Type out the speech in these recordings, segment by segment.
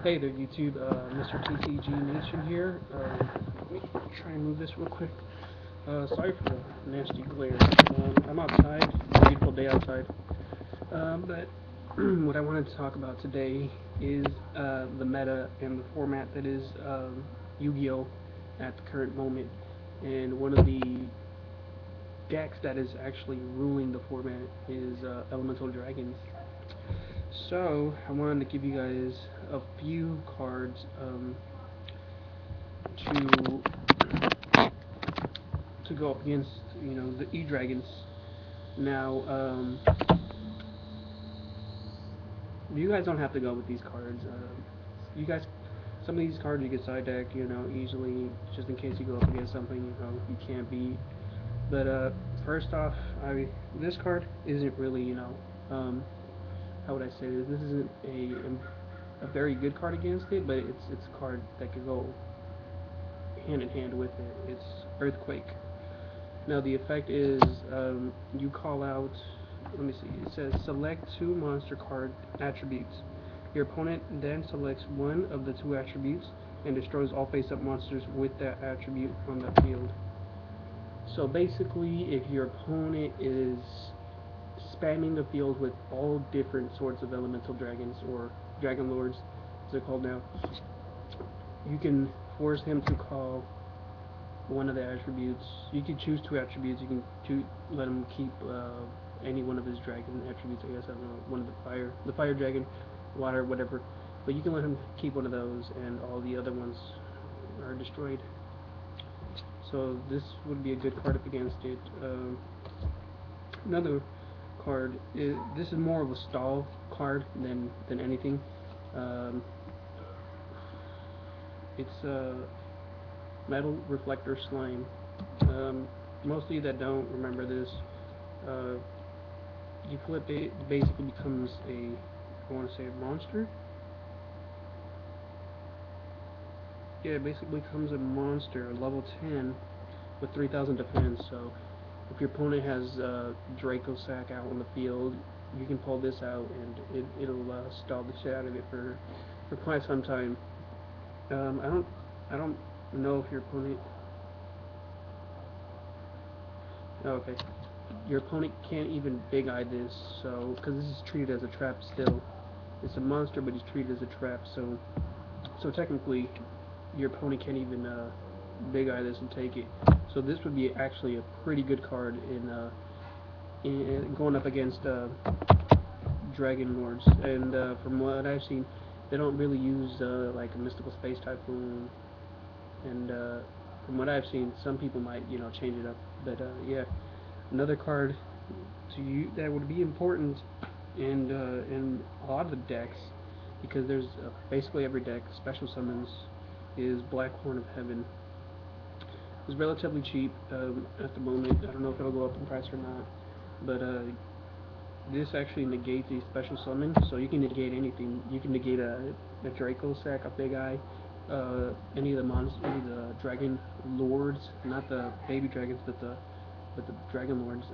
Hey there, YouTube. MrTCGNation here. Let me try and move this real quick. Sorry for the nasty glare. I'm outside. It's a beautiful day outside. But what I wanted to talk about today is the meta and the format that is Yu-Gi-Oh! At the current moment. And one of the decks that is actually ruling the format is Elemental Dragons. So I wanted to give you guys a few cards to go up against, the E-Dragons. Now, you guys don't have to go with these cards. You guys, some of these cards you can side deck, easily, just in case you go up against something, you can't beat. But first off, this card isn't really, how would I say this? This isn't a very good card against it, but it's a card that could go hand in hand with it. It's Earthquake. Now the effect is you call out. Let me see. It says select two monster card attributes. Your opponent then selects one of the two attributes and destroys all face-up monsters with that attribute on the field. So basically, if your opponent is spamming the field with all different sorts of elemental dragons or dragon lords, as they're called now, you can force him to call one of the attributes. You can choose two attributes. You can let him keep any one of his dragon attributes. I guess I don't know, one of the fire dragon, water, whatever. But you can let him keep one of those, and all the other ones are destroyed. So this would be a good card up against it. Another card is, this is more of a stall card than anything. It's Metal Reflector Slime. Most of you that don't remember this, you flip it, it basically becomes I want to say a monster. Yeah, it basically becomes a monster, level 10 with 3,000 defense. So if your opponent has Draco Sack out on the field, you can pull this out and it'll stall the shit out of it for quite some time. I don't know if your opponent. Oh, okay. Your opponent can't even big eye this, so because this is treated as a trap still. It's a monster, but it's treated as a trap. So technically, your opponent can't even big eye this and take it. So this would be actually a pretty good card in going up against Dragon Lords. And from what I've seen, they don't really use like a Mystical Space Typhoon. And from what I've seen, some people might change it up. But yeah, another card to you that would be important in a lot of the decks, because there's basically every deck special summons, is Black Horn of Heaven. It's relatively cheap at the moment. I don't know if it'll go up in price or not, but this actually negates a special summon, so you can negate anything. You can negate a Draco Sack, a Big Eye, any of the Dragon Lords, not the baby dragons, but the Dragon Lords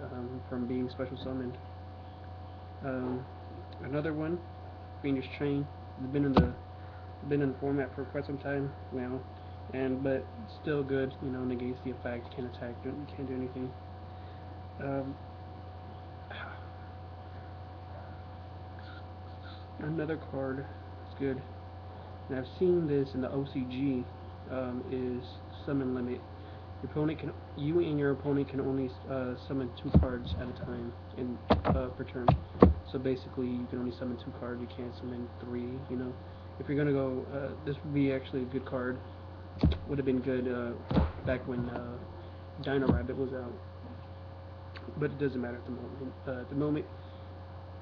from being special summoned. Another one, fiendish Chain, has been in the format for quite some time now, but still good. Negates the effect, can't attack, can't do anything. Another card that's good, and I've seen this in the OCG, is Summon Limit. You and your opponent can only summon 2 cards at a time per turn. So basically, you can only summon 2 cards. You can't summon 3. If you're gonna go, this would be actually a good card. Would have been good back when Dino Rabbit was out, but it doesn't matter at the moment. At the moment,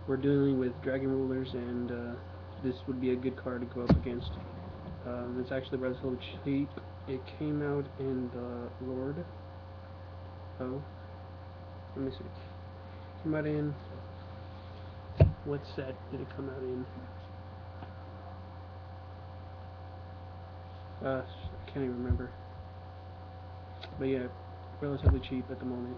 we're dealing with Dragon Rulers, and this would be a good card to go up against. It's actually relatively cheap. It came out in the Lord. Oh, let me see. It came out in, what set did it come out in? I can't even remember. But yeah, relatively cheap at the moment.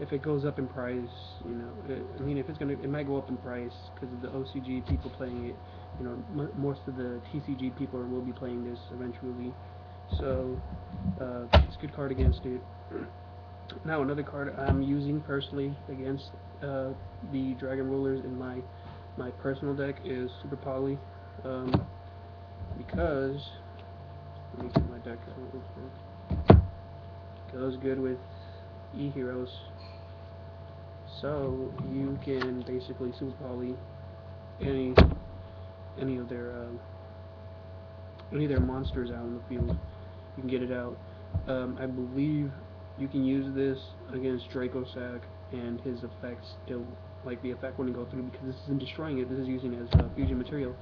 If it goes up in price, if it's gonna, it might go up in price because of the OCG people playing it. you know, most of the TCG people will be playing this eventually. So it's a good card against it. Now another card I'm using personally against the Dragon Rulers in my personal deck is Super Poly, because let me get my deck out real quick. Goes good with E-Heroes, so you can basically Super Poly any any of their monsters out in the field. You can get it out. I believe you can use this against Dracosac and his effects still, like the effect wouldn't go through because this isn't destroying it. This is using it as fusion material.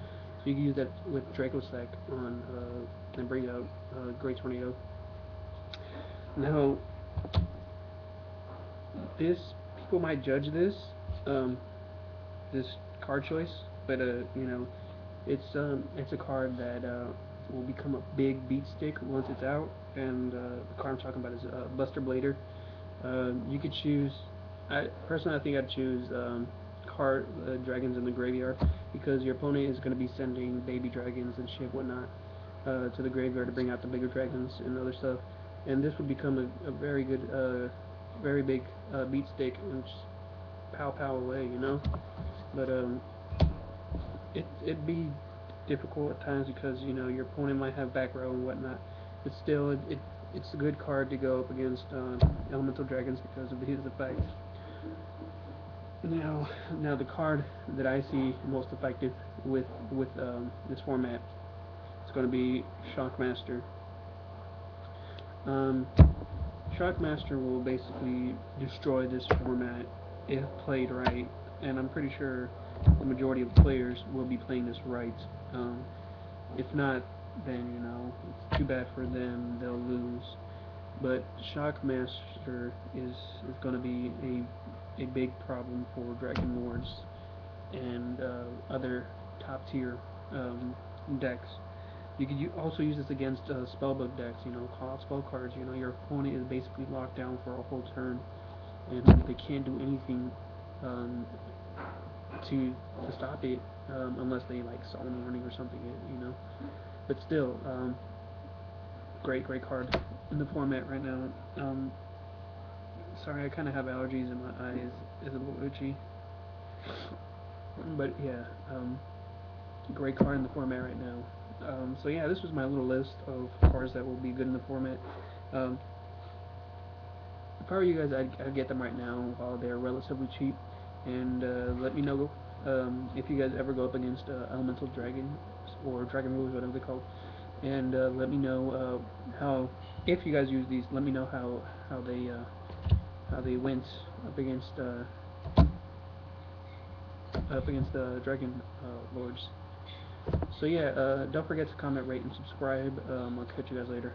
So you can use that with Dracosac on and bring out Great Tornado. Now, this people might judge um, this card choice, but you know, it's a card that will become a big beat stick once it's out. And the card I'm talking about is Buster Blader. You could choose. Personally, I think I'd choose card dragons in the graveyard because your opponent is going to be sending baby dragons and shit whatnot to the graveyard to bring out the bigger dragons and other stuff. And this would become a very good, very big beat stick and just pow pow away, you know. But it'd be difficult at times because you know your opponent might have back row and whatnot. But still, it's a good card to go up against elemental dragons because of his effect. Now the card that I see most effective with this format is going to be Shockmaster. Um, Shockmaster will basically destroy this format if played right, and I'm pretty sure the majority of players will be playing this right. Um, if not, then you know it's too bad for them. They'll lose. But Shockmaster is going to be a big problem for Dragon Lords and other top tier decks. You could also use this against spellbook decks. You know, call out spell cards. You know, your opponent is basically locked down for a whole turn, and they can't do anything um, to stop it unless they like Solemn Warning or something. You know, but still, great card in the format right now. Sorry, I kind of have allergies and my eyes is a little itchy. But yeah, great card in the format right now. So yeah, this was my little list of cards that will be good in the format. Um, if I were you guys, I'd get them right now while they're relatively cheap. And let me know if you guys ever go up against Elemental Dragon or Dragon Rulers, whatever they're called. And let me know how, if you guys use these, let me know how they went up against Dragon Lords. So yeah, don't forget to comment, rate, and subscribe. I'll catch you guys later.